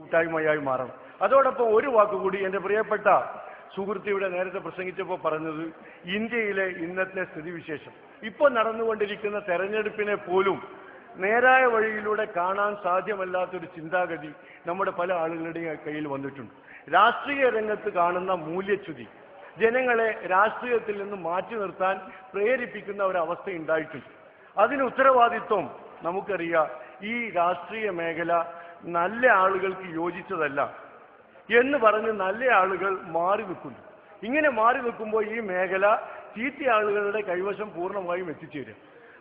കൂട്ടായ്മയായി മാറണം. അതോടൊപ്പം ഒരു വാക്കുകൂടി എൻ്റെ പ്രിയപ്പെട്ട സുഹൃത്തിയുടെ നേരത്തെ പ്രസംഗിച്ചപ്പോൾ പറഞ്ഞത് ഇന്ത്യയിലെ ഇന്നത്തെ സ്ഥിതിവിശേഷം, ഇപ്പോൾ നടന്നുകൊണ്ടിരിക്കുന്ന തെരഞ്ഞെടുപ്പിനെ പോലും നേരായ വഴിയിലൂടെ കാണാൻ സാധ്യമല്ലാത്തൊരു ചിന്താഗതി നമ്മുടെ പല ആളുകളുടെയും കയ്യിൽ വന്നിട്ടുണ്ട്. രാഷ്ട്രീയ രംഗത്ത് കാണുന്ന മൂല്യച്യുതി ജനങ്ങളെ രാഷ്ട്രീയത്തിൽ നിന്ന് മാറ്റി നിർത്താൻ പ്രേരിപ്പിക്കുന്ന ഒരവസ്ഥ ഉണ്ടായിട്ടുണ്ട്. അതിന് ഉത്തരവാദിത്വം നമുക്കറിയാം. ഈ രാഷ്ട്രീയ മേഖല നല്ല ആളുകൾക്ക് യോജിച്ചതല്ല എന്ന് പറഞ്ഞ് നല്ല ആളുകൾ മാറി നിൽക്കുന്നു. ഇങ്ങനെ മാറി നിൽക്കുമ്പോൾ ഈ മേഖല ചീത്ത ആളുകളുടെ കൈവശം പൂർണ്ണമായും എത്തിച്ചേരും.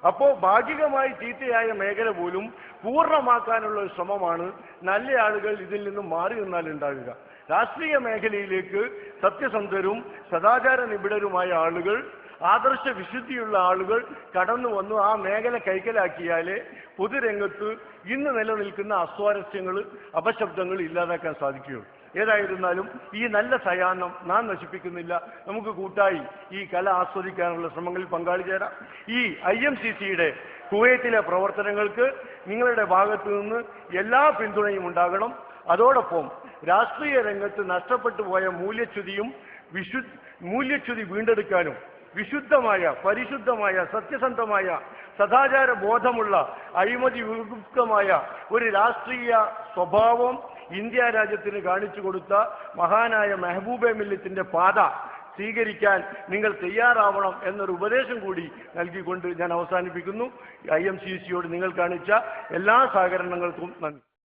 അപ്പോൾ ഭാഗികമായി ചീത്തയായ മേഖല പോലും പൂർണ്ണമാക്കാനുള്ള ഒരു ശ്രമമാണ് നല്ല ആളുകൾ ഇതിൽ നിന്നും മാറി നിന്നാൽ ഉണ്ടാകുക. രാഷ്ട്രീയ മേഖലയിലേക്ക് സത്യസന്ധരും സദാചാര നിബിഡരുമായ ആളുകൾ, ആദർശ വിശുദ്ധിയുള്ള ആളുകൾ കടന്നു വന്നു ആ മേഖല കൈക്കലാക്കിയാലേ പൊതുരംഗത്ത് ഇന്ന് നിലനിൽക്കുന്ന അസ്വാരസ്യങ്ങൾ, അപശബ്ദങ്ങൾ ഇല്ലാതാക്കാൻ സാധിക്കുകയുള്ളൂ. ഏതായിരുന്നാലും ഈ നല്ല സയാനം നാം നശിപ്പിക്കുന്നില്ല. നമുക്ക് കൂട്ടായി ഈ കല ആസ്വദിക്കാനുള്ള ശ്രമങ്ങളിൽ പങ്കാളി ചേരാം. ഈ IMCCയുടെ കുവൈത്തിലെ പ്രവർത്തനങ്ങൾക്ക് നിങ്ങളുടെ ഭാഗത്തു നിന്ന് എല്ലാ പിന്തുണയും ഉണ്ടാകണം. അതോടൊപ്പം രാഷ്ട്രീയ രംഗത്ത് നഷ്ടപ്പെട്ടു പോയ മൂല്യച്യുതി വീണ്ടെടുക്കാനും വിശുദ്ധമായ, പരിശുദ്ധമായ, സത്യസന്ധമായ, സദാചാര ബോധമുള്ള, അഴിമതി വിമുക്തമായ ഒരു രാഷ്ട്രീയ സ്വഭാവം ഇന്ത്യ രാജ്യത്തിന് കാണിച്ചു കൊടുത്ത മഹാനായ മെഹബൂബെ മില്ലത്തിന്റെ പാത സ്വീകരിക്കാൻ നിങ്ങൾ തയ്യാറാവണം എന്നൊരു ഉപദേശം കൂടി നൽകിക്കൊണ്ട് ഞാൻ അവസാനിപ്പിക്കുന്നു. IMCCയോട് നിങ്ങൾ കാണിച്ച എല്ലാ സഹകരണങ്ങൾക്കും നന്ദി.